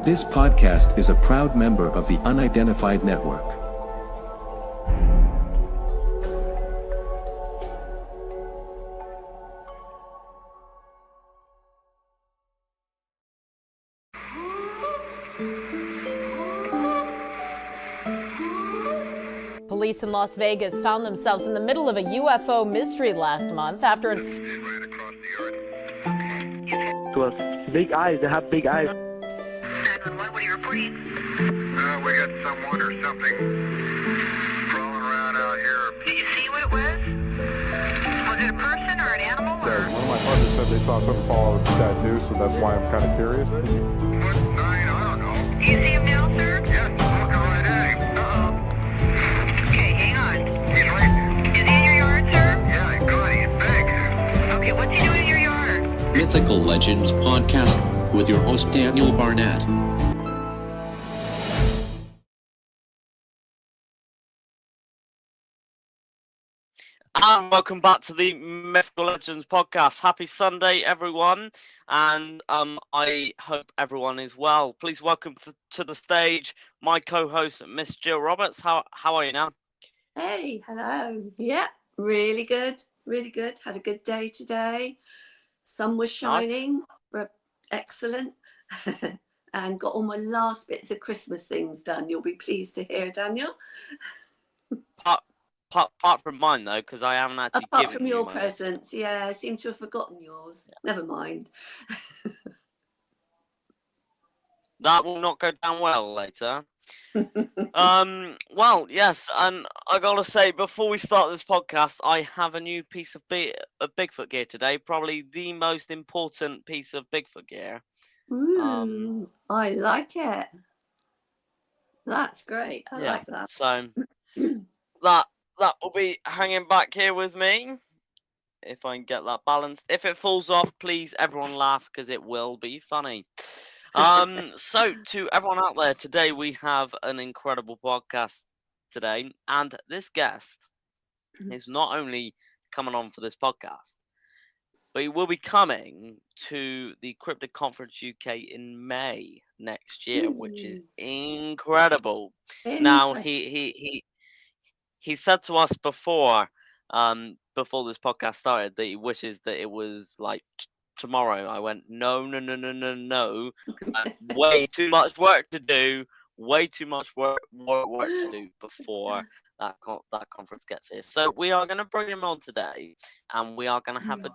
This podcast is a proud member of the Unidentified Network. Police in Las Vegas found themselves in the middle of a UFO mystery last month after To us, big eyes. They have big eyes. 911, what are you reporting? We got someone or something crawling around out here. Did you see what it was? Was it a person or an animal? Or? One of my partners said they saw something fall out of the sky too, so that's why I'm kind of curious. What sign? I don't know. Do you see him now, sir? Yes, walking right at him. Okay, hang on. He's right. Is he in your yard, sir? Yeah, God, he's big. Okay, what's he doing in your yard? Mythical Legends podcast with your host Daniel Barnett. And welcome back to the Mythical Legends podcast. Happy Sunday, everyone, and I hope everyone is well. Please welcome to the stage my co-host, Miss Jill Roberts. How are you now? Hey, hello. Yeah, really good, really good. Had a good day today. Sun was shining, excellent, and got all my last bits of Christmas things done. You'll be pleased to hear, Daniel. Apart from mine, though, because I haven't actually Apart given from you your mine. presents, yeah, I seem to have forgotten yours. Yeah. Never mind. That will not go down well later. Well, yes, and I gotta say, before we start this podcast, I have a new piece of Bigfoot gear today. Probably the most important piece of Bigfoot gear. Ooh, I like it. That's great. I like that. So that will be hanging back here with me. If I can get that balanced. If it falls off, please everyone laugh, because it will be funny. So to everyone out there, today we have an incredible podcast today, and this guest is not only coming on for this podcast, but he will be coming to the Cryptid Conference UK in May next year, which is incredible. Now he said to us before this podcast started that he wishes that it was like tomorrow. I went, no. Way too much work to do. Way too much work to do before that conference gets here. So we are going to bring him on today, and we are going to have a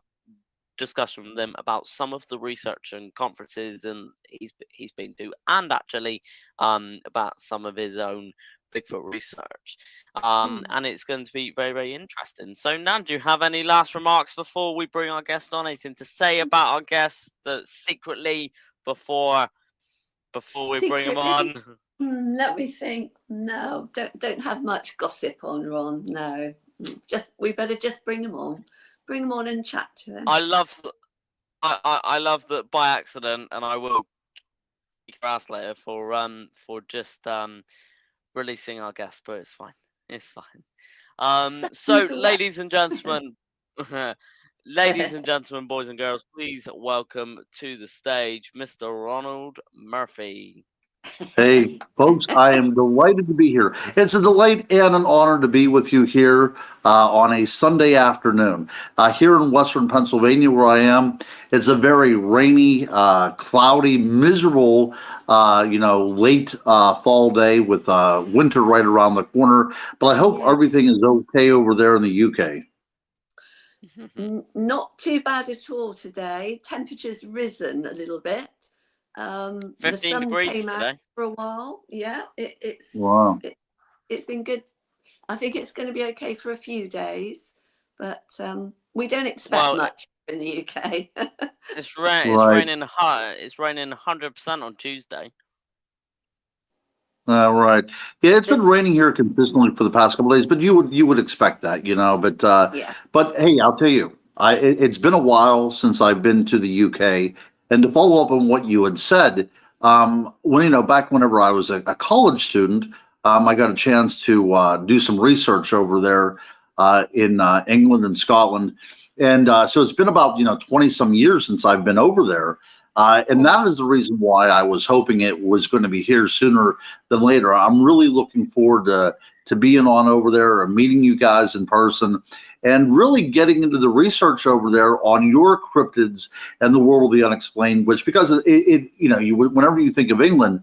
discussion with him about some of the research and conferences and he's been to, and actually about some of his own Bigfoot research, and it's going to be very, very interesting. So, Nan, do you have any last remarks before we bring our guest on? Anything to say about our guest that secretly before we bring him on? Let me think. No, don't have much gossip on Ron. No, we better just bring him on. Bring him on and chat to him. I love that by accident, and I will kick your ass later for just releasing our guest, but it's fine. So ladies and gentlemen, boys and girls, please welcome to the stage Mr. Ronald Murphy. Hey, folks, I am delighted to be here. It's a delight and an honor to be with you here on a Sunday afternoon. Here in Western Pennsylvania, where I am, it's a very rainy, cloudy, miserable, late fall day with winter right around the corner. But I hope everything is okay over there in the UK. Not too bad at all today. Temperature's risen a little bit. 15 the sun degrees came today. out for a while. Yeah, it's been good. I think it's going to be okay for a few days, but we don't expect much in the UK. It's raining 100% on Tuesday. Right. Yeah, it's been raining here consistently for the past couple of days, but you would expect that, But hey, I'll tell you, it's been a while since I've been to the UK. And to follow up on what you had said, back whenever I was a college student, I got a chance to do some research over there in England and Scotland, and so it's been about 20 some years since I've been over there. And that is the reason why I was hoping it was going to be here sooner than later. I'm really looking forward to being on over there and meeting you guys in person and really getting into the research over there on your cryptids and the world of the unexplained, which because whenever you think of England,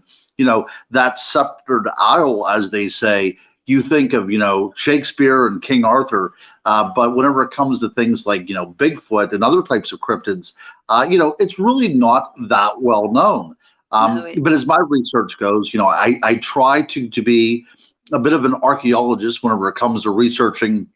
that sceptered isle, as they say, you think of, Shakespeare and King Arthur. But whenever it comes to things like, Bigfoot and other types of cryptids, it's really not that well known. But as my research goes, I try to be a bit of an archaeologist whenever it comes to researching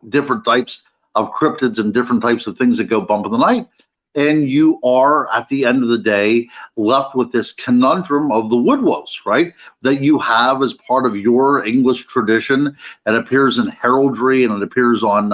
different types of cryptids and different types of things that go bump in the night. And you are, at the end of the day, left with this conundrum of the woodwose, right? That you have as part of your English tradition. It appears in heraldry and it appears on,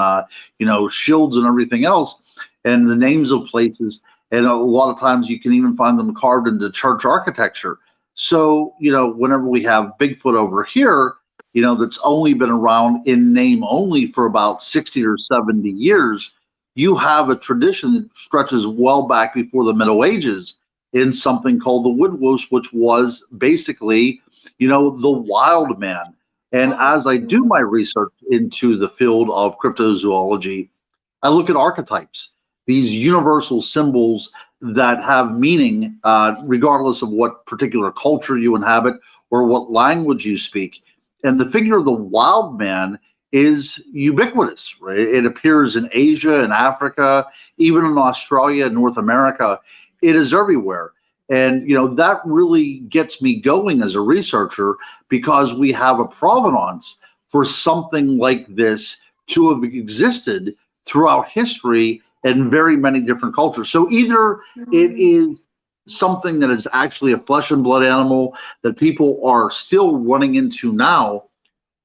shields and everything else, and the names of places. And a lot of times you can even find them carved into church architecture. So, whenever we have Bigfoot over here, that's only been around in name only for about 60 or 70 years, you have a tradition that stretches well back before the Middle Ages in something called the woodwose, which was basically, the wild man. And as I do my research into the field of cryptozoology, I look at archetypes, these universal symbols that have meaning, regardless of what particular culture you inhabit or what language you speak. And the figure of the wild man is ubiquitous, right? It appears in Asia and Africa, even in Australia and North America. It is everywhere. And, that really gets me going as a researcher because we have a provenance for something like this to have existed throughout history in very many different cultures. So either it is something that is actually a flesh and blood animal that people are still running into now,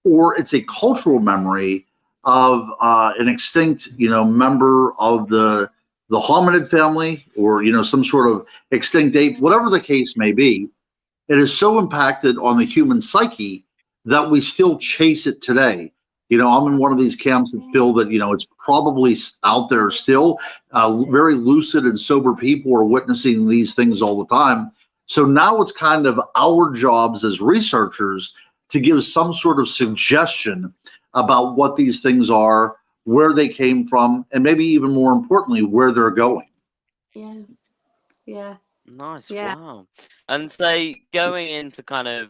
or it's a cultural memory of an extinct, member of the hominid family, or some sort of extinct ape, whatever the case may be. It is so impacted on the human psyche that we still chase it today. I'm in one of these camps that feel that it's probably out there still. Very lucid and sober people are witnessing these things all the time. So now it's kind of our jobs as researchers to give some sort of suggestion about what these things are, where they came from, and maybe even more importantly, where they're going. Yeah. Nice. Wow. And say going into kind of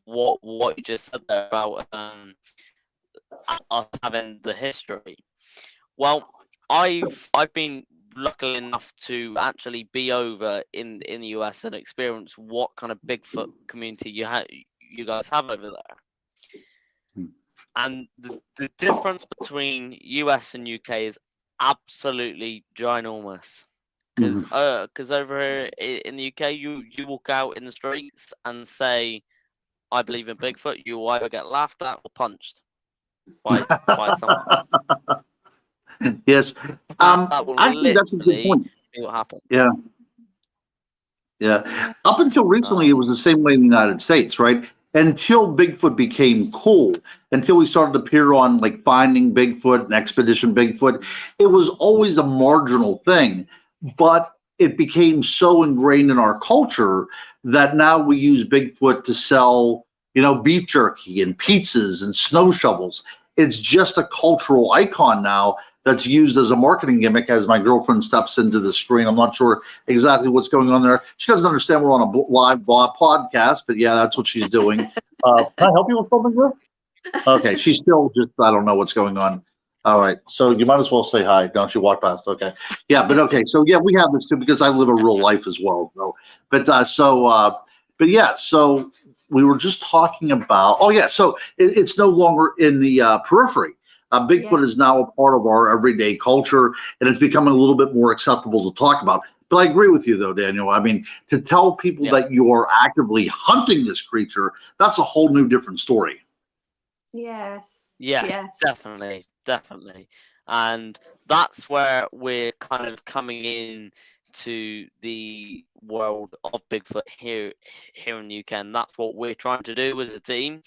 what you just said there about us having the history. Well, I've been lucky enough to actually be over in the US and experience what kind of Bigfoot community you guys have over there. And the difference between US and UK is absolutely ginormous. Because over here in the UK, you walk out in the streets and say, "I believe in Bigfoot," you will either get laughed at or punched by someone. Yes. That will Actually, that's a good literally point. be what happens. Yeah. Yeah. Up until recently, it was the same way in the United States, right? Until Bigfoot became cool, until we started to appear on like Finding Bigfoot and Expedition Bigfoot, it was always a marginal thing. But it became so ingrained in our culture that now we use Bigfoot to sell, beef jerky and pizzas and snow shovels. It's just a cultural icon now that's used as a marketing gimmick. As my girlfriend steps into the screen, I'm not sure exactly what's going on there. She doesn't understand we're on a live podcast, but yeah, that's what she's doing. Can I help you with something, Griff? Okay, she's still just, I don't know what's going on. All right, so you might as well say hi. Don't you walk past? Okay, yeah, but okay, so yeah, we have this too because I live a real life as well. So, but yeah, so we were just talking about. Oh yeah, so it's no longer in the periphery. Bigfoot is now a part of our everyday culture, and it's becoming a little bit more acceptable to talk about. But I agree with you, though, Daniel. I mean, to tell people that you are actively hunting this creature, that's a whole new different story. Yes. Definitely. And that's where we're kind of coming in to the world of Bigfoot here in the UK, and that's what we're trying to do as a team,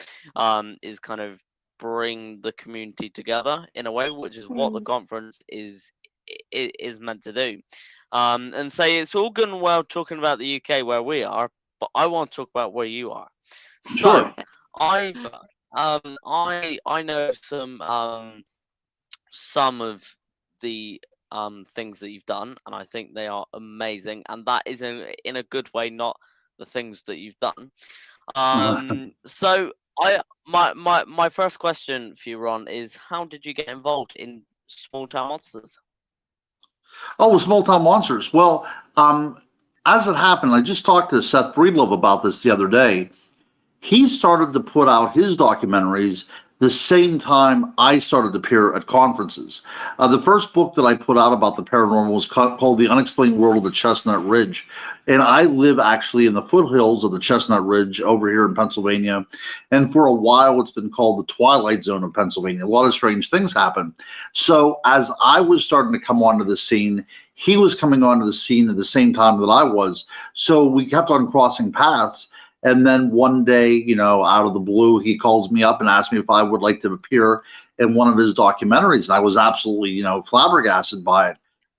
is kind of bring the community together in a way, which is what the conference is meant to do. and say it's all good and well talking about the UK where we are, but I want to talk about where you are. Sure. So I know some of the things that you've done, and I think they are amazing, and that is in a good way, not the things that you've done. So my first question for you, Ron, is how did you get involved in Small Town Monsters? Oh, with Small Town Monsters. Well, as it happened, I just talked to Seth Breedlove about this the other day. He started to put out his documentaries the same time I started to appear at conferences. The first book that I put out about the paranormal was called The Unexplained World of the Chestnut Ridge. And I live actually in the foothills of the Chestnut Ridge over here in Pennsylvania. And for a while, it's been called the Twilight Zone of Pennsylvania. A lot of strange things happen. So as I was starting to come onto the scene, he was coming onto the scene at the same time that I was. So we kept on crossing paths. And then one day, out of the blue, he calls me up and asks me if I would like to appear in one of his documentaries. And I was absolutely, flabbergasted by it.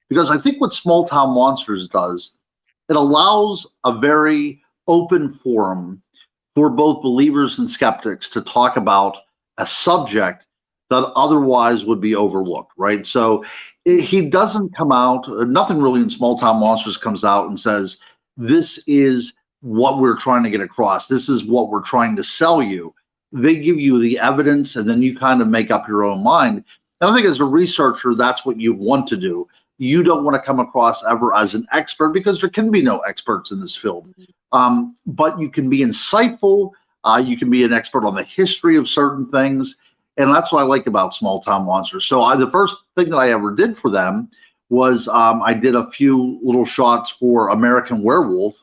Because I think what Small Town Monsters does, it allows a very open forum for both believers and skeptics to talk about a subject that otherwise would be overlooked, right? So he doesn't come out, nothing really in Small Town Monsters comes out and says, this is what we're trying to get across. This is what we're trying to sell you. They give you the evidence and then you kind of make up your own mind. And I think as a researcher, that's what you want to do. You don't want to come across ever as an expert because there can be no experts in this field. But you can be insightful. You can be an expert on the history of certain things. And that's what I like about Small Town Monsters. So the first thing that I ever did for them was I did a few little shots for American Werewolf,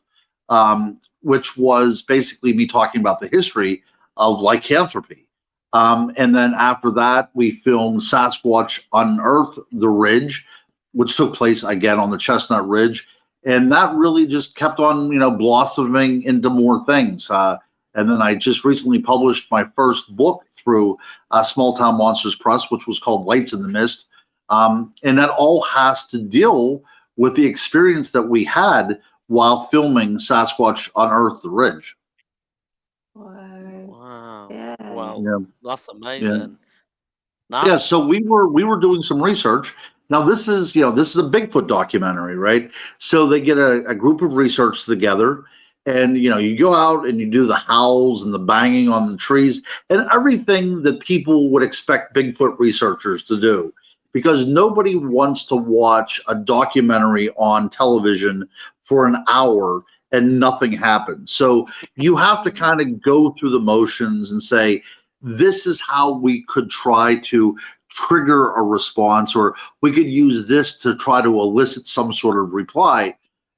which was basically me talking about the history of lycanthropy. And then after that, we filmed Sasquatch Unearthed the Ridge, which took place again on the Chestnut Ridge. And that really just kept on, blossoming into more things. And then I just recently published my first book through Small Town Monsters Press, which was called Lights in the Mist. And that all has to deal with the experience that we had while filming Sasquatch Unearthed the Ridge. Wow. Yeah. Well, Yeah. that's amazing. Now, Yeah, so we were doing some research. Now this is a Bigfoot documentary, right? So they get a group of researchers together, and you go out and you do the howls and the banging on the trees and everything that people would expect Bigfoot researchers to do, because nobody wants to watch a documentary on television for an hour and nothing happens. So you have to kind of go through the motions and say, this is how we could try to trigger a response, or we could use this to try to elicit some sort of reply.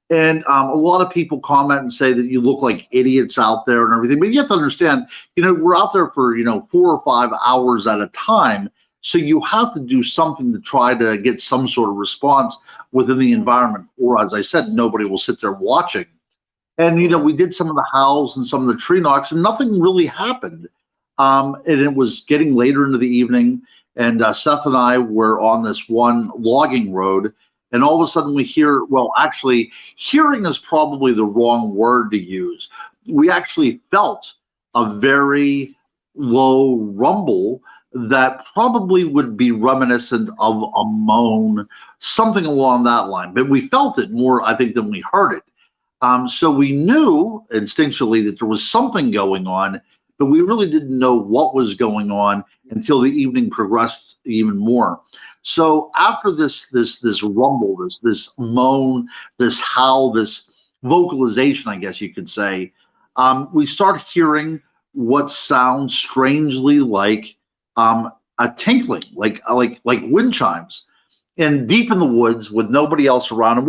And a lot of people comment and say that you look like idiots out there and everything. But you have to understand, we're out there for, 4 or 5 hours at a time. So you have to do something to try to get some sort of response within the environment. Or as I said, nobody will sit there watching. And, we did some of the howls and some of the tree knocks and nothing really happened. And it was getting later into the evening. And Seth and I were on this one logging road. And all of a sudden we hear, well, actually, hearing is probably the wrong word to use. We actually felt a very low rumble that probably would be reminiscent of a moan, something along that line. But we felt it more, I think, than we heard it. So we knew instinctually that there was something going on, but we really didn't know what was going on until the evening progressed even more. So after this rumble, this moan, this howl, this vocalization, I guess you could say, we start hearing what sounds strangely like a tinkling, like wind chimes, and deep in the woods with nobody else around. And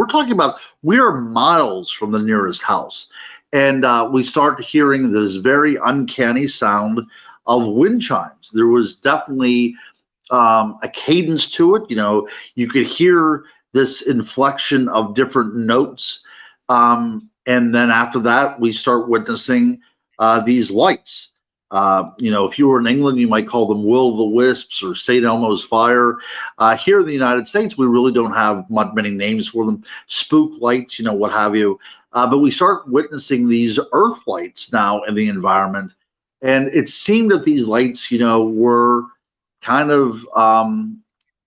we're miles from the nearest house, and we start hearing this very uncanny sound of wind chimes. There was definitely a cadence to it. You could hear this inflection of different notes. And then after that, we start witnessing these lights. If you were in England, you might call them will-o'-the-wisps or St. Elmo's fire. Here in the United States, we really don't have many names for them. Spook lights, what have you. But we start witnessing these earth lights now in the environment. And it seemed that these lights, were kind of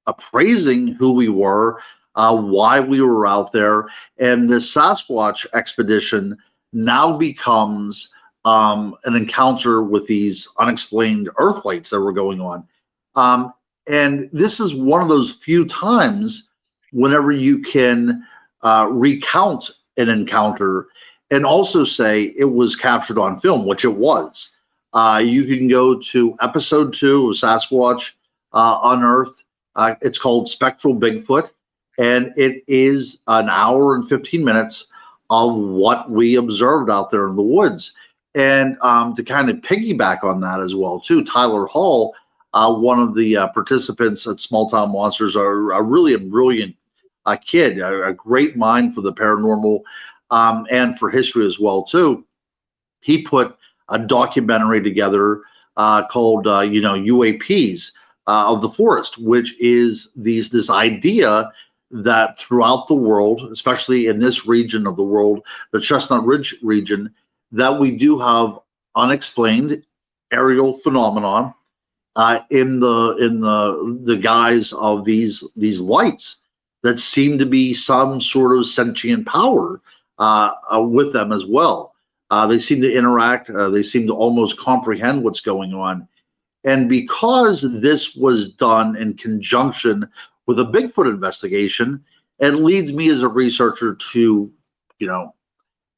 appraising who we were, why we were out there. And the Sasquatch expedition now becomes an encounter with these unexplained earth lights that were going on. And this is one of those few times whenever you can recount an encounter and also say it was captured on film, which it was. You can go to episode 2 of Sasquatch Unearthed. It's called Spectral Bigfoot, and it is an hour and 15 minutes of what we observed out there in the woods. And to kind of piggyback on that as well, too, Tyler Hall, one of the participants at Small Town Monsters, are really a brilliant kid, a great mind for the paranormal and for history as well, too. He put a documentary together called, UAPs of the Forest, which is this idea that throughout the world, especially in this region of the world, the Chestnut Ridge region, that we do have unexplained aerial phenomenon in the guise of these lights that seem to be some sort of sentient power with them as well. They seem to interact. They seem to almost comprehend what's going on. And because this was done in conjunction with a Bigfoot investigation, it leads me as a researcher to,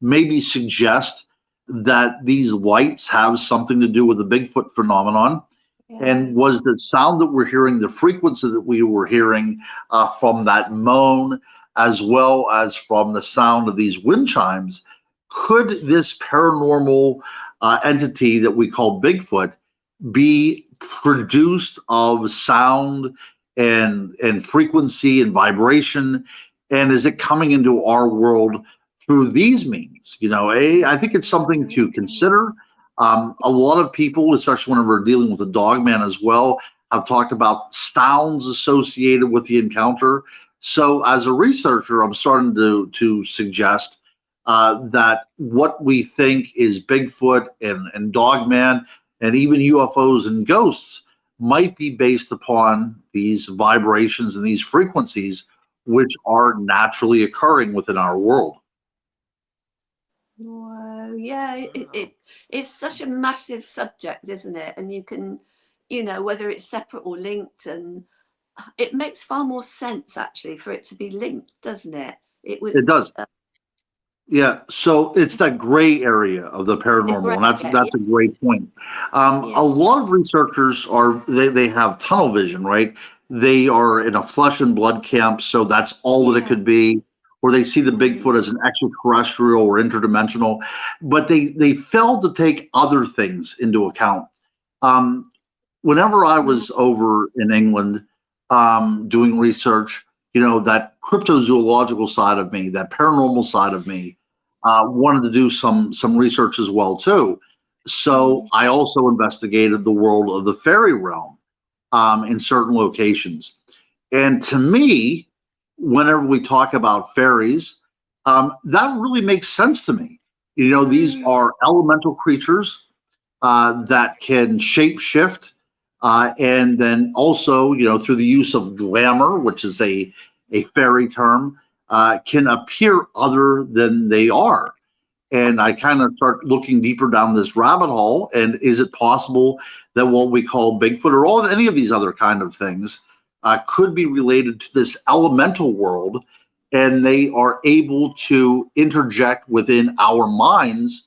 maybe suggest that these lights have something to do with the Bigfoot phenomenon. Yeah. And was the sound that we're hearing, the frequency that we were hearing from that moan, as well as from the sound of these wind chimes, could this paranormal entity that we call Bigfoot be produced of sound and frequency and vibration? And is it coming into our world through these means? I think it's something to consider. A lot of people, especially when we're dealing with the Dogman as well, have talked about sounds associated with the encounter. So as a researcher, I'm starting to suggest that what we think is Bigfoot and Dogman and even UFOs and ghosts might be based upon these vibrations and these frequencies which are naturally occurring within our world. Wow, yeah, it's such a massive subject, isn't it? And you can, whether it's separate or linked, and it makes far more sense actually for it to be linked, doesn't it? It does. Yeah, so it's that gray area of the paranormal, and that's a great point. A lot of researchers they have tunnel vision, right? They are in a flesh and blood camp, so that's all that it could be. Or they see the Bigfoot as an extraterrestrial or interdimensional, but they fail to take other things into account. Whenever I was over in England doing research, that cryptozoological side of me, that paranormal side of me, wanted to do some research as well too. So I also investigated the world of the fairy realm in certain locations. And to me, whenever we talk about fairies, that really makes sense to me. These are elemental creatures that can shape shift, and then also, through the use of glamour, which is a fairy term, can appear other than they are. And I kind of start looking deeper down this rabbit hole. And is it possible that what we call Bigfoot or any of these other kind of things could be related to this elemental world, and they are able to interject within our minds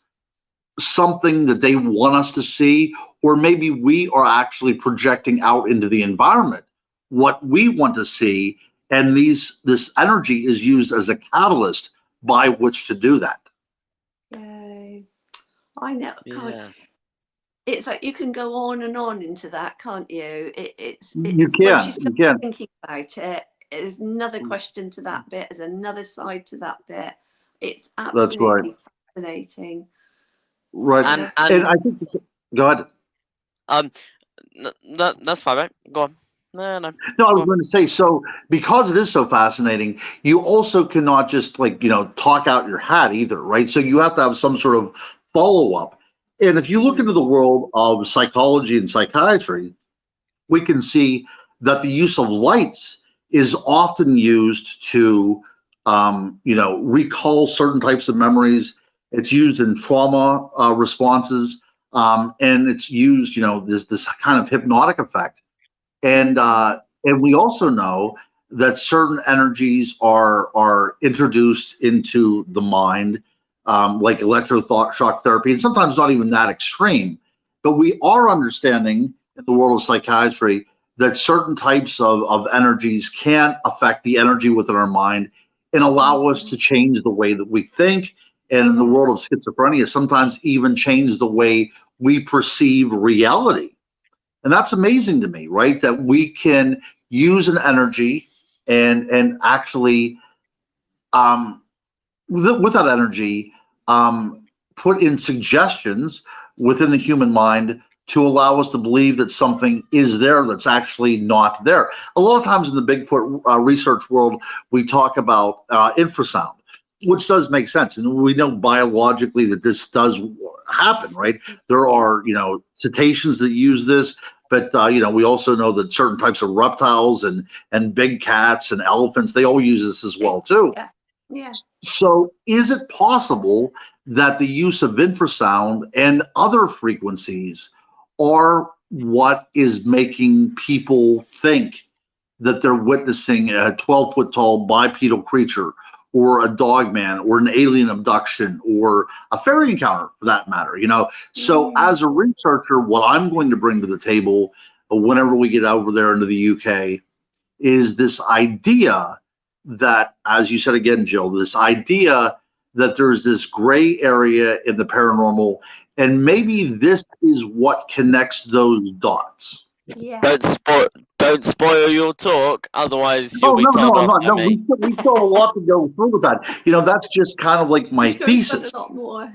something that they want us to see, or maybe we are actually projecting out into the environment what we want to see, and this energy is used as a catalyst by which to do that. Yay. I know. Yeah. It's like you can go on and on into that, can't you? It's you once you start can. thinking about it, there's another question to that bit, there's another side to that bit. It's absolutely fascinating. Right. And I think, go ahead. That's fine, right? Go on. No. No, I Go was on. going to say, so because it is so fascinating, you also cannot just talk out your hat either, right? So you have to have some sort of follow up. And if you look into the world of psychology and psychiatry, we can see that the use of lights is often used to, recall certain types of memories. It's used in trauma responses, and it's used, this kind of hypnotic effect. And we also know that certain energies are introduced into the mind, like electroshock therapy, and sometimes not even that extreme. But we are understanding in the world of psychiatry that certain types of energies can affect the energy within our mind and allow us to change the way that we think. And in the world of schizophrenia, sometimes even change the way we perceive reality. And that's amazing to me, right? That we can use an energy and actually with that energy put in suggestions within the human mind to allow us to believe that something is there that's actually not there. A lot of times in the Bigfoot research world, we talk about infrasound, which does make sense. And we know biologically that this does happen, right? There are, cetaceans that use this, but, we also know that certain types of reptiles and big cats and elephants, they all use this as well, too. Yeah. So is it possible that the use of infrasound and other frequencies are what is making people think that they're witnessing a 12-foot tall bipedal creature or a dog man or an alien abduction or a fairy encounter for that matter, So as a researcher, what I'm going to bring to the table whenever we get over there into the UK is this idea that, as you said again, Jill, this idea that there's this gray area in the paranormal, and maybe this is what connects those dots. Yeah. Don't spoil your talk, otherwise you'll Oh, be no, told I'm off not. by No, me. we still have a lot to go through with that. That's just kind of like my I'm sure it's got thesis. a lot more.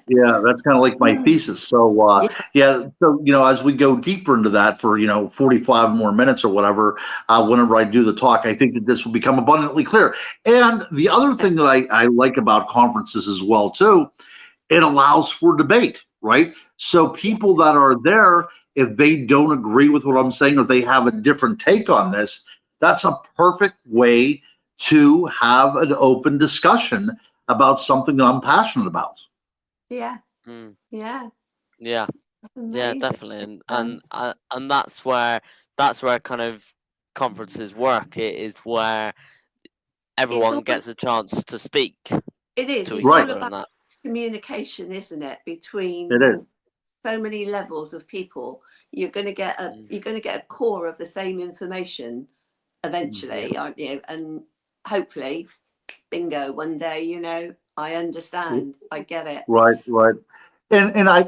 Yeah, that's kind of like my thesis. So, as we go deeper into that for, 45 more minutes or whatever, whenever I do the talk, I think that this will become abundantly clear. And the other thing that I like about conferences as well, too, it allows for debate, right? So people that are there, if they don't agree with what I'm saying or they have a different take on this, that's a perfect way to have an open discussion about something that I'm passionate about. Yeah. Mm. Yeah. Yeah. Yeah, Amazing. definitely, and that's where kind of conferences work. It is where everyone gets a chance to speak It is. to It's each all other, about and that. communication, isn't it? Between It is. so many levels of people, you're going to get a core of the same information eventually, aren't you? And hopefully, bingo, one day, I understand, I get it. Right. And I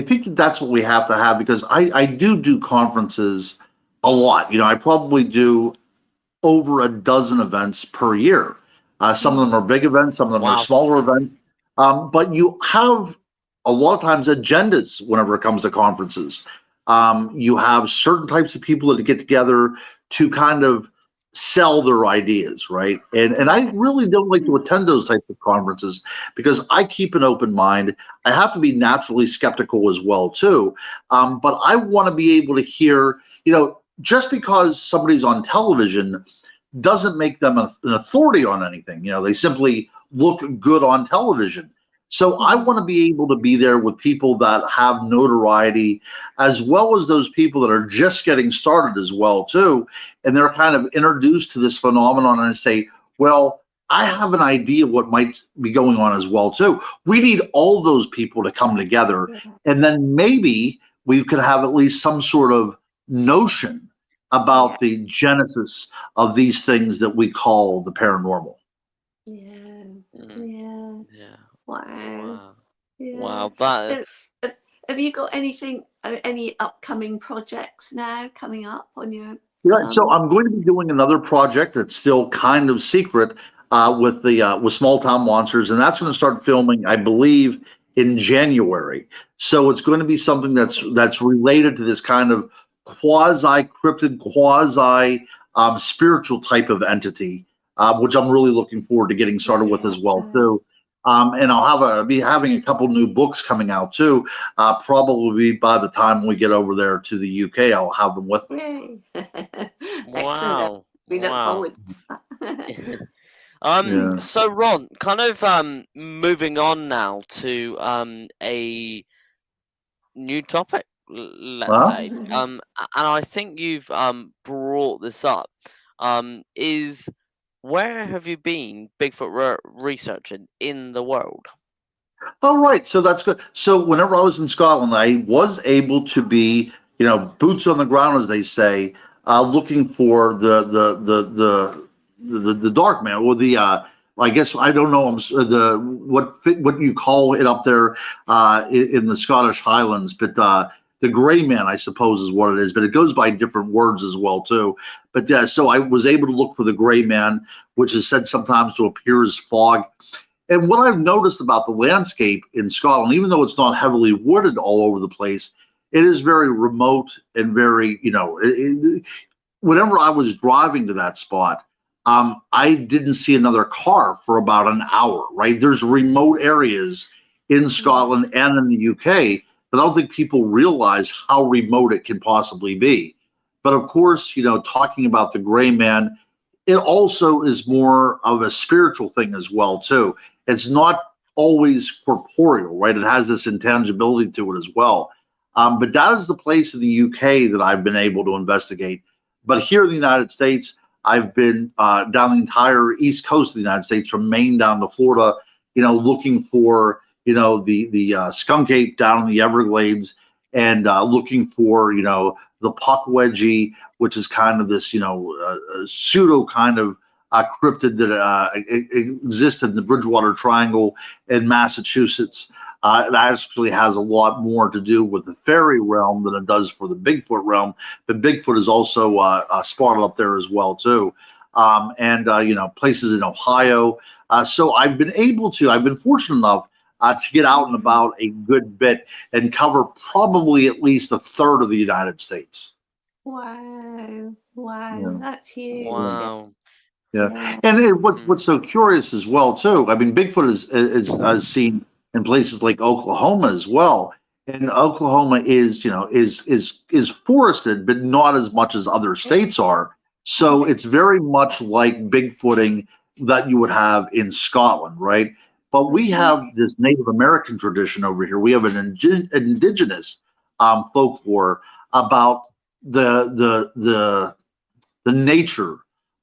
think that that's what we have to have because I do conferences a lot. I probably do over a dozen events per year. Some of them are big events, some of them are Wow. smaller events. But you have a lot of times agendas whenever it comes to conferences. You have certain types of people that get together to kind of sell their ideas, right? And I really don't like to attend those types of conferences because I keep an open mind. I have to be naturally skeptical as well too. But I want to be able to hear, just because somebody's on television doesn't make them an authority on anything. They simply look good on television. So I want to be able to be there with people that have notoriety, as well as those people that are just getting started as well too, and they're kind of introduced to this phenomenon and say, "Well, I have an idea what might be going on as well too." We need all those people to come together, and then maybe we could have at least some sort of notion about the genesis of these things that we call the paranormal. Yeah. Wow. Wow. That. So, have you got any upcoming projects now coming up on your? Yeah, so I'm going to be doing another project that's still kind of secret with Small Town Monsters, and that's going to start filming, I believe, in January. So it's going to be something that's related to this kind of quasi cryptid, quasi spiritual type of entity, which I'm really looking forward to getting started with as well too. And I'll be having a couple new books coming out too. Probably by the time we get over there to the UK, I'll have them with me. Yay. Excellent. Wow. We look Wow. forward to that. Yeah. So Ron, kind of moving on now to a new topic, let's Well, say. And I think you've brought this up. Is where have you been Bigfoot researching in the world? all right, so that's good. So whenever I was in Scotland, I was able to be, boots on the ground, as they say, looking for the dark man, or the I guess I don't know the what you call it up there in the Scottish Highlands, but the gray man, I suppose, is what it is. But it goes by different words as well too. But so I was able to look for the gray man, which is said sometimes to appear as fog. And what I've noticed about the landscape in Scotland, even though it's not heavily wooded all over the place, it is very remote and very, whenever I was driving to that spot, I didn't see another car for about an hour, right? There's remote areas in Scotland and in the UK that I don't think people realize how remote it can possibly be. But of course, talking about the gray man, it also is more of a spiritual thing as well, too. It's not always corporeal, right? It has this intangibility to it as well. But that is the place in the UK that I've been able to investigate. But here in the United States, I've been down the entire east coast of the United States, from Maine down to Florida, looking for, the skunk ape down in the Everglades, and looking for, the puck wedgie, which is kind of this, pseudo kind of cryptid that existed in the Bridgewater Triangle in Massachusetts. It actually has a lot more to do with the fairy realm than it does for the Bigfoot realm. But Bigfoot is also spotted up there as well too, and places in Ohio. So I've been fortunate enough to get out and about a good bit and cover probably at least a third of the United States. Wow. Yeah. That's huge. Wow. Yeah, and what's so curious as well too. I mean, Bigfoot is seen in places like Oklahoma as well, and Oklahoma is is forested, but not as much as other states are. So it's very much like Bigfooting that you would have in Scotland, right? But we have this Native American tradition over here. We have an indigenous folklore about the nature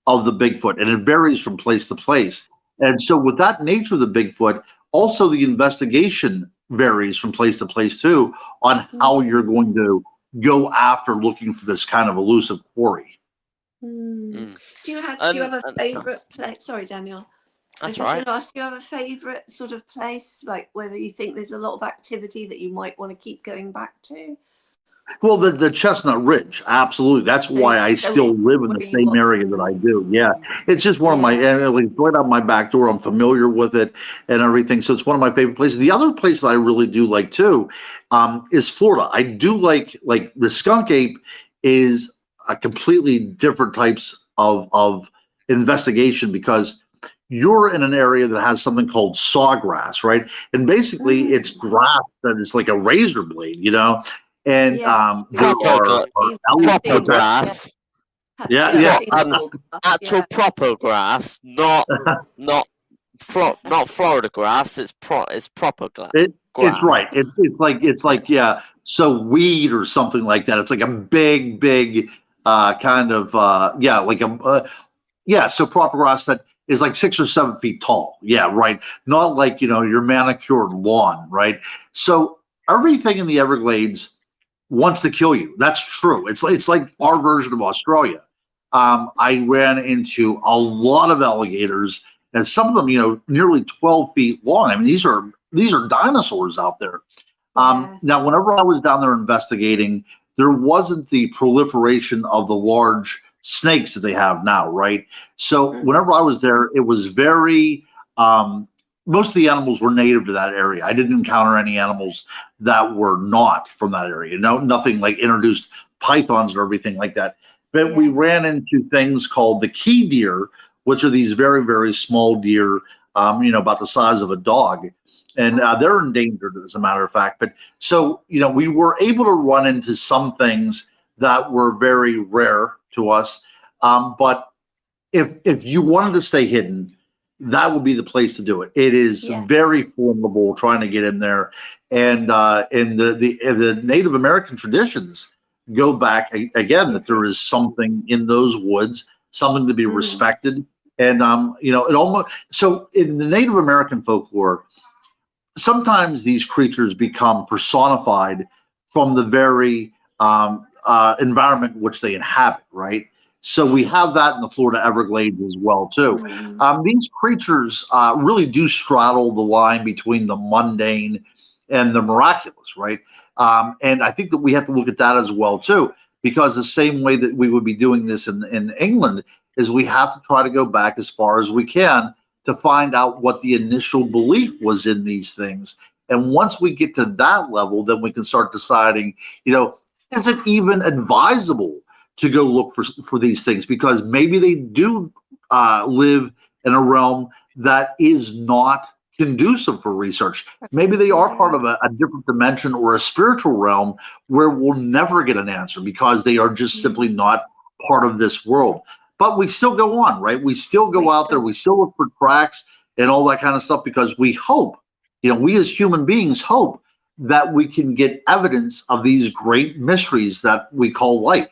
of the Bigfoot, and it varies from place to place. And so with that nature of the Bigfoot, also the investigation varies from place to place too, on how you're going to go after looking for this kind of elusive quarry. Do you have a favorite place? Sorry, Daniel. I was just going to ask, do you have a favorite sort of place, like whether you think there's a lot of activity that you might want to keep going back to? Well, the Chestnut Ridge, absolutely. That's why I still live in the same area that I do. Yeah, it's just one of my, like right out my back door. I'm familiar with it and everything, so it's one of my favorite places. The other place that I really do like too is Florida. I do like the skunk ape is a completely different types of investigation, because you're in an area that has something called sawgrass, right? And basically, it's grass that is like a razor blade, And there are proper grass. Yeah. Actual proper grass, not Florida grass. It's proper grass. It's right. It's like so weed or something like that. It's like a big kind of so proper grass that is like 6 or 7 feet tall. Yeah, right. Not like your manicured lawn, right? So everything in the Everglades wants to kill you. That's true. It's like our version of Australia. I ran into a lot of alligators, and some of them, nearly 12 feet long. I mean, these are dinosaurs out there. Now, whenever I was down there investigating, there wasn't the proliferation of the large snakes that they have now, right? So whenever I was there, it was very most of the animals were native to that area. I didn't encounter any animals that were not from that area. No, nothing like introduced pythons and everything like that. But we ran into things called the key deer, which are these very, very small deer, about the size of a dog. And they're endangered, as a matter of fact. But so, we were able to run into some things that were very rare to us. But if you wanted to stay hidden, that would be the place to do it. It is very formidable trying to get in there. And in the Native American traditions go back, again, that there is something in those woods, something to be respected. And, it almost, so in the Native American folklore, sometimes these creatures become personified from the very environment which they inhabit, right? So we have that in the Florida Everglades as well, too. These creatures really do straddle the line between the mundane and the miraculous, right? And I think that we have to look at that as well, too, because the same way that we would be doing this in England is we have to try to go back as far as we can to find out what the initial belief was in these things. And once we get to that level, then we can start deciding, is it even advisable to go look for these things? Because maybe they do live in a realm that is not conducive for research. Maybe they are part of a different dimension or a spiritual realm where we'll never get an answer because they are just simply not part of this world. But we still go on, right? We still go out there. We still look for tracks and all that kind of stuff because we hope, we as human beings hope that we can get evidence of these great mysteries that we call life.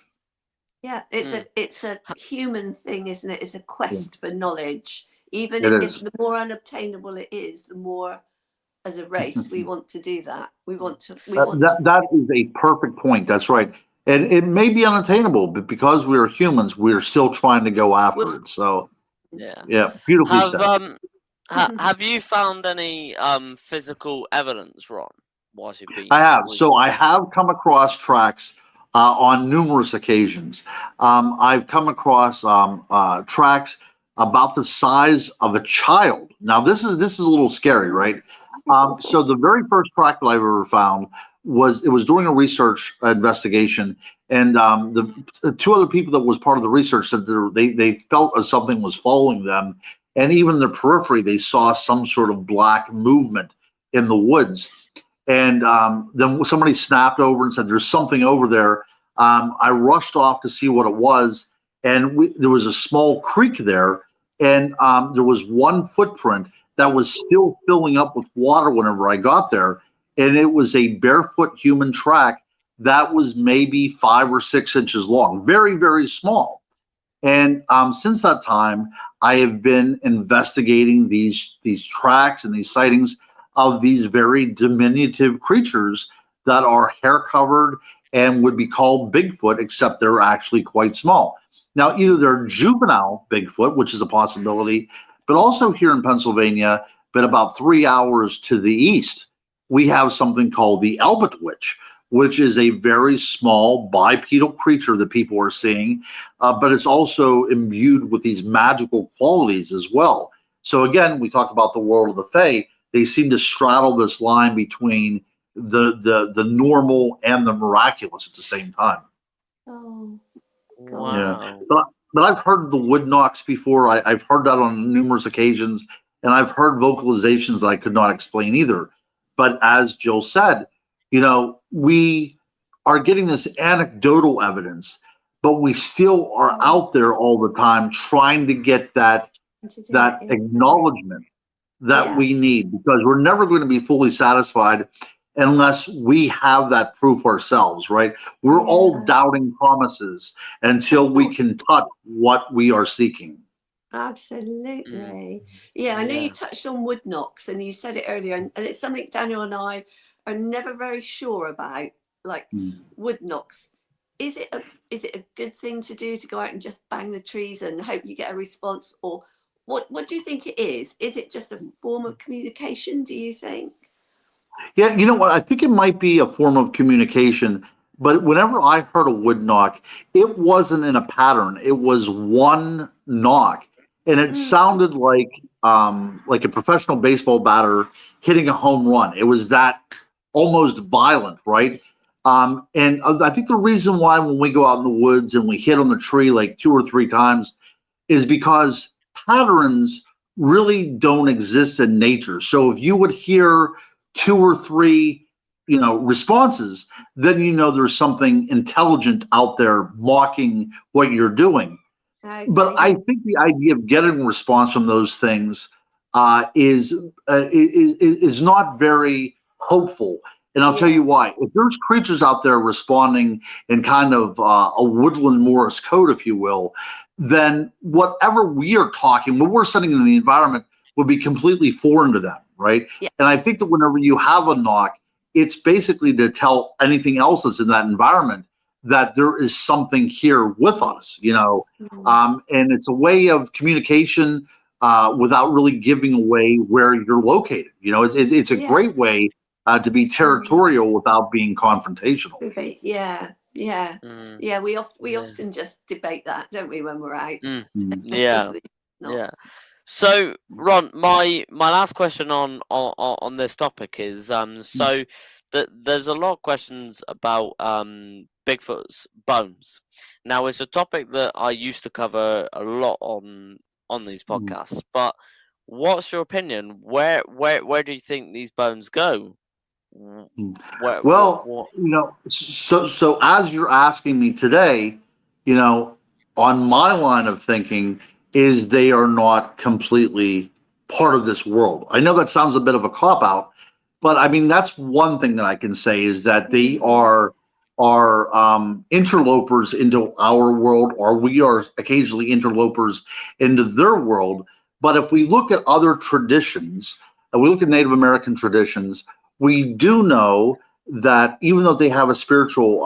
Yeah, it's a human thing, isn't it? It's a quest for knowledge. Even if the more unobtainable it is, the more, as a race, we want to do that. That is a perfect point. That's right. And it may be unattainable, but because we're humans, we're still trying to go after it. So, beautifully said. Have you found any physical evidence, Ron? I have. So I have come across tracks on numerous occasions. I've come across tracks about the size of a child. Now, this is a little scary, right? So the very first track that I've ever found was during a research investigation, and the two other people that was part of the research said they felt as something was following them, and even in the periphery they saw some sort of black movement in the woods. And then somebody snapped over and said, "There's something over there." I rushed off to see what it was, and there was a small creek there, and there was one footprint that was still filling up with water whenever I got there. And it was a barefoot human track that was maybe 5 or 6 inches long, very, very small. And since that time, I have been investigating these tracks and these sightings of these very diminutive creatures that are hair covered and would be called Bigfoot, except they're actually quite small. Now, either they're juvenile Bigfoot, which is a possibility, but also here in Pennsylvania, but about 3 hours to the east, we have something called the Elbit Witch, which is a very small bipedal creature that people are seeing, but it's also imbued with these magical qualities as well. So again, we talk about the world of the Fae. They seem to straddle this line between the normal and the miraculous at the same time. Oh, wow. Yeah. But I've heard the wood knocks before. I've heard that on numerous occasions, and I've heard vocalizations that I could not explain either. But as Jill said, we are getting this anecdotal evidence, but we still are out there all the time trying to get that acknowledgement that we need, because we're never going to be fully satisfied unless we have that proof ourselves, right? We're all doubting promises until we can touch what we are seeking. Absolutely. Yeah, I know you touched on wood knocks and you said it earlier, and it's something Daniel and I are never very sure about, like wood knocks. Is it a good thing to do, to go out and just bang the trees and hope you get a response, or what do you think it is? Is it just a form of communication, do you think? Yeah, you know what? I think it might be a form of communication, but whenever I heard a wood knock, it wasn't in a pattern. It was one knock, and it sounded like like a professional baseball batter hitting a home run. It was that almost violent, right? And I think the reason why when we go out in the woods and we hit on the tree like 2 or 3 times is because patterns really don't exist in nature. So if you would hear 2 or 3, responses, then there's something intelligent out there mocking what you're doing. But I think the idea of getting a response from those things is not very hopeful. And I'll tell you why. If there's creatures out there responding in kind of a woodland Morse code, if you will, then whatever we are talking, what we're sending in the environment would be completely foreign to them, right? Yeah. And I think that whenever you have a knock, it's basically to tell anything else that's in that environment that there is something here with us, and it's a way of communication without really giving away where you're located. It's a great way to be territorial without being confrontational. Yeah. We often just debate that, don't we, when we're out? Yeah. Yeah. So, Ron, my last question on this topic is so there's a lot of questions about Bigfoot's bones. Now, it's a topic that I used to cover a lot on these podcasts. But what's your opinion? Where do you think these bones go? Well, so as you're asking me today, on my line of thinking is they are not completely part of this world. I know that sounds a bit of a cop out, but I mean that's one thing that I can say is that they are interlopers into our world, or we are occasionally interlopers into their world. But if we look at other traditions, and we look at Native American traditions, we do know that even though they have a spiritual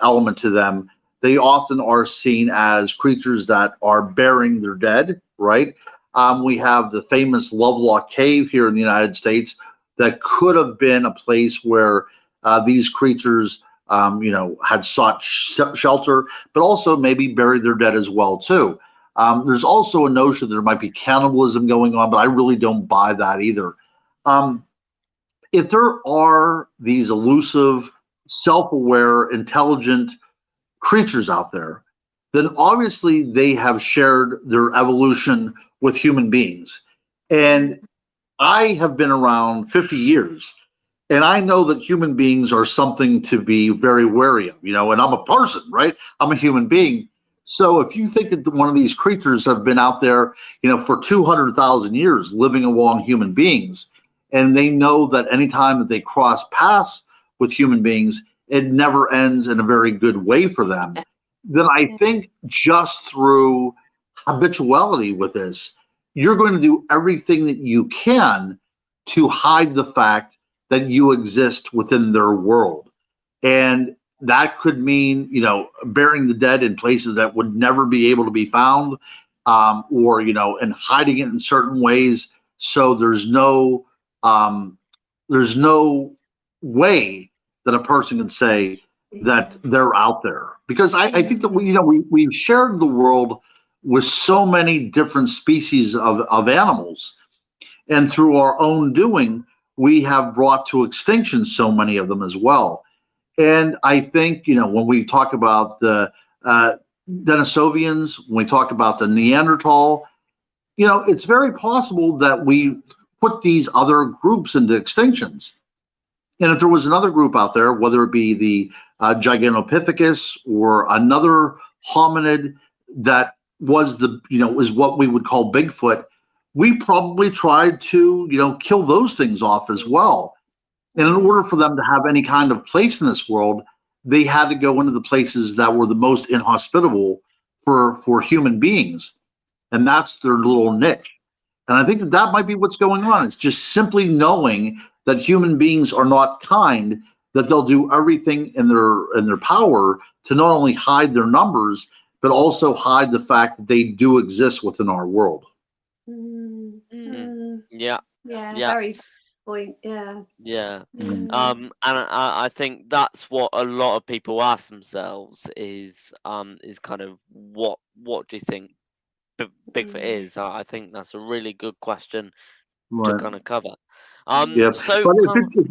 element to them, they often are seen as creatures that are burying their dead, right? We have the famous Lovelock Cave here in the United States that could have been a place where these creatures, had sought shelter, but also maybe buried their dead as well, too. There's also a notion that there might be cannibalism going on, but I really don't buy that either. If there are these elusive, self-aware, intelligent creatures out there, then obviously they have shared their evolution with human beings. And I have been around 50 years, and I know that human beings are something to be very wary of, and I'm a person, right? I'm a human being. So if you think that one of these creatures have been out there, for 200,000 years living along human beings, and they know that anytime that they cross paths with human beings, it never ends in a very good way for them, then I think just through habituality with this, you're going to do everything that you can to hide the fact that you exist within their world. And that could mean, burying the dead in places that would never be able to be found, or, and hiding it in certain ways. So there's no way that a person can say that they're out there, because I think that we've shared the world with so many different species of animals, and through our own doing, we have brought to extinction so many of them as well. And I think, when we talk about the Denisovians, when we talk about the Neanderthal, it's very possible that we put these other groups into extinctions. And if there was another group out there, whether it be the Gigantopithecus or another hominid that was is what we would call Bigfoot, we probably tried to, kill those things off as well. And in order for them to have any kind of place in this world, they had to go into the places that were the most inhospitable for human beings. And that's their little niche. And I think that might be what's going on. It's just simply knowing that human beings are not kind, that they'll do everything in their power to not only hide their numbers, but also hide the fact that they do exist within our world. Yeah. Very point. Yeah. And I think that's what a lot of people ask themselves is kind of what do you think Bigfoot is? I think that's a really good question to Right. kind of cover. Yeah, So but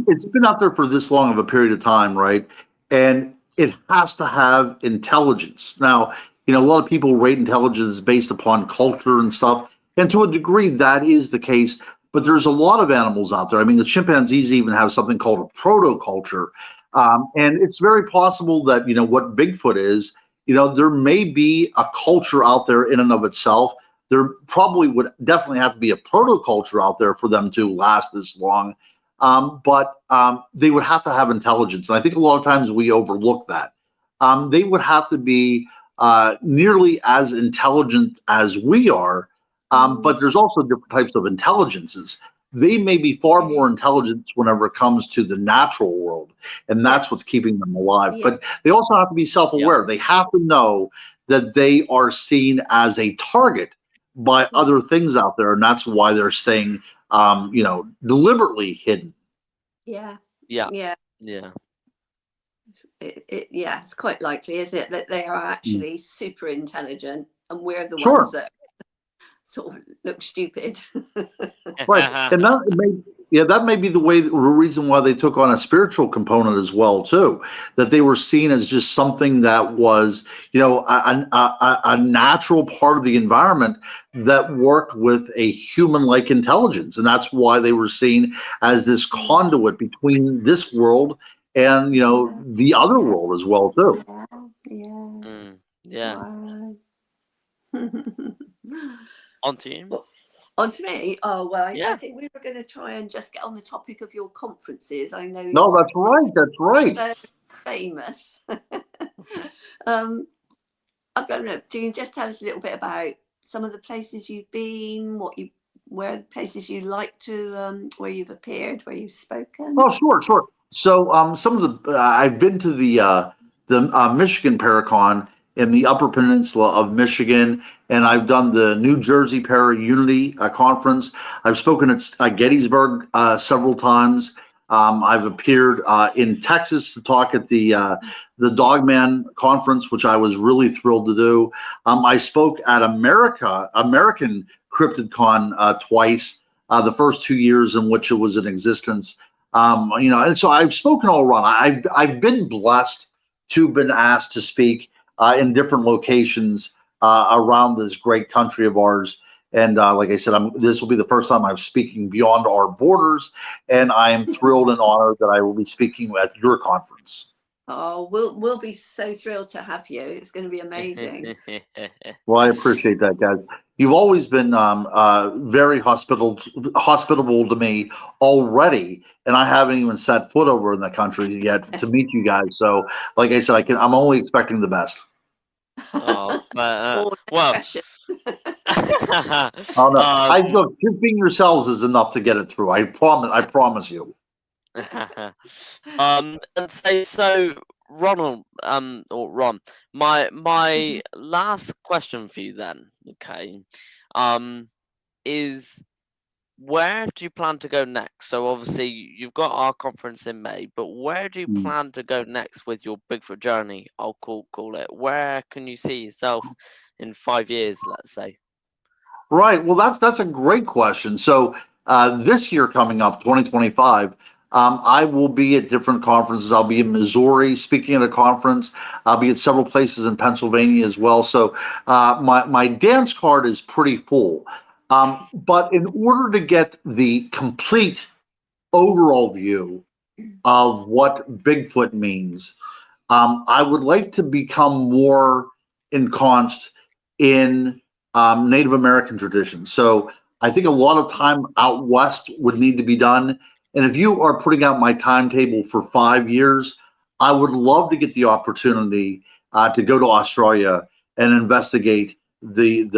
it's been out there for this long of a period of time, right? And it has to have intelligence. Now, a lot of people rate intelligence based upon culture and stuff, and to a degree that is the case. But there's a lot of animals out there. I mean, the chimpanzees even have something called a protoculture, and it's very possible that what Bigfoot is. There may be a culture out there in and of itself. There probably would definitely have to be a protoculture out there for them to last this long. But they would have to have intelligence. And I think a lot of times we overlook that. They would have to be nearly as intelligent as we are. But there's also different types of intelligences. They may be far more intelligent whenever it comes to the natural world. And that's what's keeping them alive. But they also have to be self-aware. They have to know that they are seen as a target by other things out there, and that's why they're staying, deliberately hidden. Yeah. yeah, Yeah. yeah, It's quite likely, isn't it, that they are actually super intelligent, and we're the Sure. ones that sort of look stupid. Right, and that may be the reason why they took on a spiritual component as well too. That they were seen as just something that was, a natural part of the environment that worked with a human-like intelligence, and that's why they were seen as this conduit between this world and the other world as well too. yeah. Wow. On to you. Well, on to me. Oh well, I Yeah. think we were going to try and just get on the topic of your conferences. I know. No, that's right. That's right. So famous. I don't know. Do you just tell us a little bit about some of the places you've been, where the places you like to, where you've appeared, where you've spoken? Oh, sure. So, some of the I've been to the Michigan Paracon in the Upper Peninsula of Michigan, and I've done the New Jersey Para Unity Conference. I've spoken at Gettysburg several times. I've appeared in Texas to talk at the Dogman Conference, which I was really thrilled to do. I spoke at American CryptidCon twice, the first 2 years in which it was in existence. And so I've spoken all around. I've been blessed to have been asked to speak in different locations around this great country of ours. And like I said, this will be the first time I'm speaking beyond our borders, and I am thrilled and honored that I will be speaking at your conference. Oh, we'll be so thrilled to have you. It's going to be amazing. Well, I appreciate that, guys. You've always been very hospitable to me already, and I haven't even set foot over in the country yet to meet you guys. So, like I said, I'm only expecting the best. Oh, well. Oh no! Look, just being yourselves is enough to get it through. I promise you. And so Ronald, or Ron, my last question for you then, okay, is where do you plan to go next? So obviously you've got our conference in May, but where do you plan to go next with your Bigfoot journey? I'll call it. Where can you see yourself in 5 years, let's say? Right. Well, that's a great question. So this year coming up, 2025, I will be at different conferences. I'll be in Missouri speaking at a conference. I'll be at several places in Pennsylvania as well. So my dance card is pretty full. But in order to get the complete overall view of what Bigfoot means, I would like to become more ensconced in Native American traditions. So I think a lot of time out west would need to be done. And if you are putting out my timetable for 5 years, I would love to get the opportunity to go to Australia and investigate the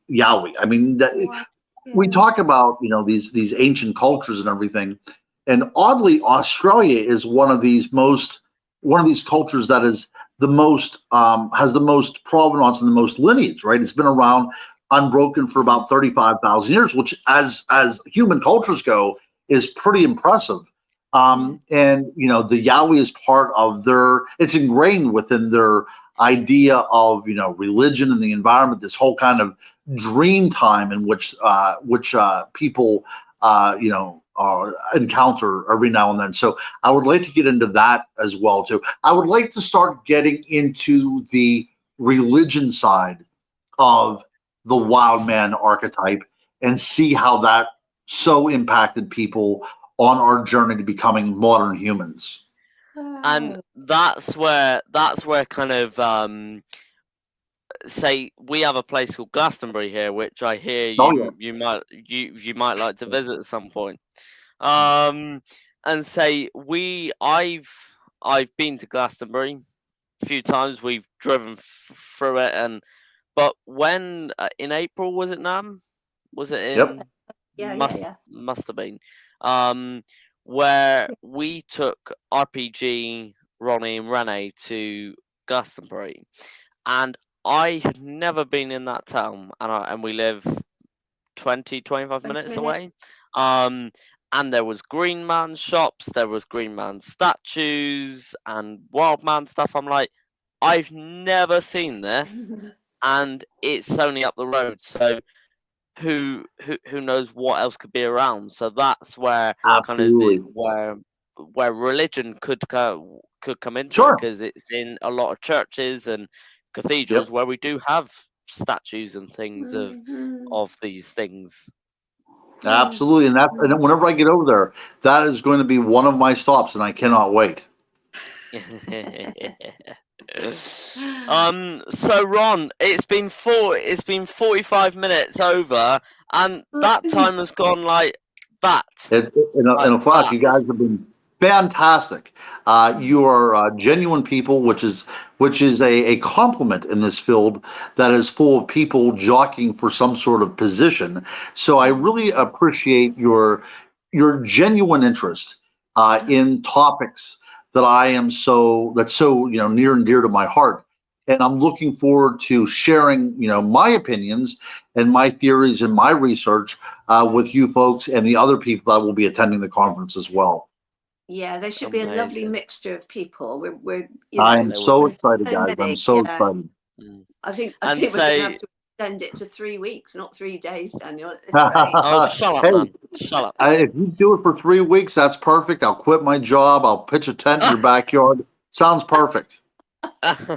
Yowie. I mean, we talk about these ancient cultures and everything, and oddly, Australia is one of these cultures that is the most has the most provenance and the most lineage. Right, it's been around unbroken for about 35,000 years, which, as human cultures go, is pretty impressive. And the Yowie is part of it's ingrained within their idea of religion and the environment, this whole kind of dream time in which people encounter every now and then. So I would like to get into that as well too. I would like to start getting into the religion side of the wild man archetype and see how that so impacted people on our journey to becoming modern humans. And that's where kind of say we have a place called Glastonbury here, which I hear you might like to visit at some point. And say I've been to Glastonbury a few times. We've driven through it, but when in April was it, Nam? Was it in? Yep. Must have been. Where we took RPG, Ronnie and Renee to Glastonbury, and I had never been in that town, and we live 20-25 minutes away. And there was Green Man shops, there was Green Man statues, and Wild Man stuff. I'm like, I've never seen this, and it's only up the road. So who knows what else could be around? So that's where Absolutely. where religion could come into Sure. it, because it's in a lot of churches and cathedrals where we do have statues and things of these things. Absolutely, and then whenever I get over there, that is going to be one of my stops, and I cannot wait. So Ron, it's been 45 minutes over, and that time has gone like that. In a flash, you guys have been fantastic. You are genuine people, which is a compliment in this field that is full of people jockeying for some sort of position. So I really appreciate your genuine interest in topics that's so near and dear to my heart. And I'm looking forward to sharing my opinions and my theories and my research with you folks and the other people that will be attending the conference as well. Yeah, there should be a lovely mixture of people. I'm so excited, guys. I'm so excited. I think we're going to have to extend it to 3 weeks, not 3 days, Daniel. Oh, shut up, man. Shut up. If you do it for 3 weeks, that's perfect. I'll quit my job. I'll pitch a tent in your backyard. Sounds perfect. Give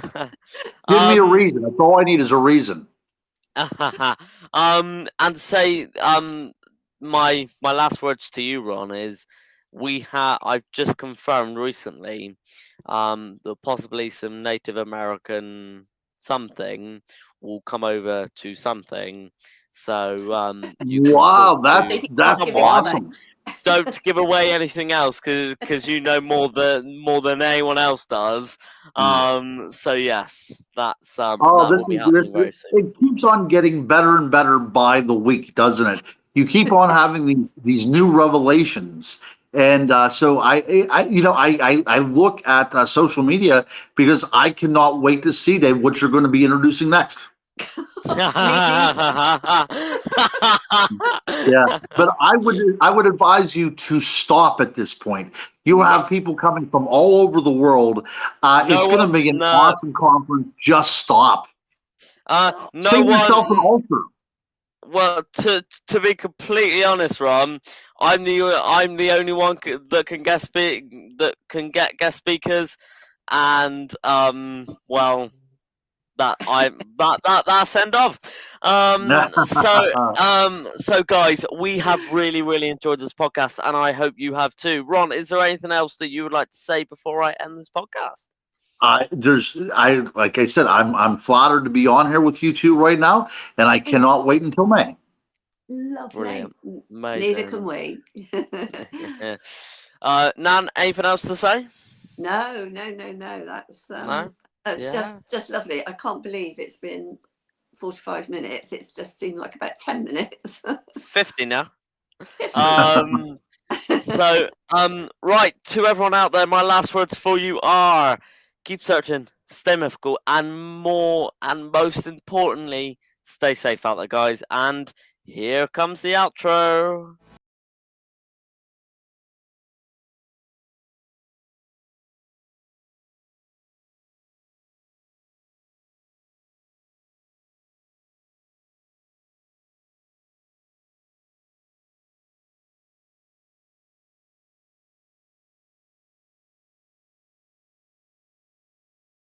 me a reason. That's all I need is a reason. And say my last words to you, Ron, is I've just confirmed recently that possibly some Native American something will come over to something. So wow, that's awesome. Don't give away anything else, because you know more than anyone else does. So yes, that's that will be happening very soon. It keeps on getting better and better by the week, doesn't it? You keep on having these new revelations. And so I look at social media because I cannot wait to see, Dave, what you're going to be introducing next. Yeah, but I would advise you to stop at this point. You have people coming from all over the world. It's going to be an awesome conference. Just stop. Save yourself an altar. Well, to be completely honest, Ron, I'm the only one that can get guest speakers, and well, that's end of. So guys, we have really enjoyed this podcast, and I hope you have too. Ron, is there anything else that you would like to say before I end this podcast? Like I said, I'm flattered to be on here with you two right now, and I cannot wait until May. Lovely. Neither can we. Nan, anything else to say? No. That's no? Just lovely. I can't believe it's been 45 minutes. It's just seemed like about 10 minutes. 50 now. 50. So right, to everyone out there, my last words for you are: keep searching, stay mythical, and most importantly, stay safe out there, guys. And here comes the outro.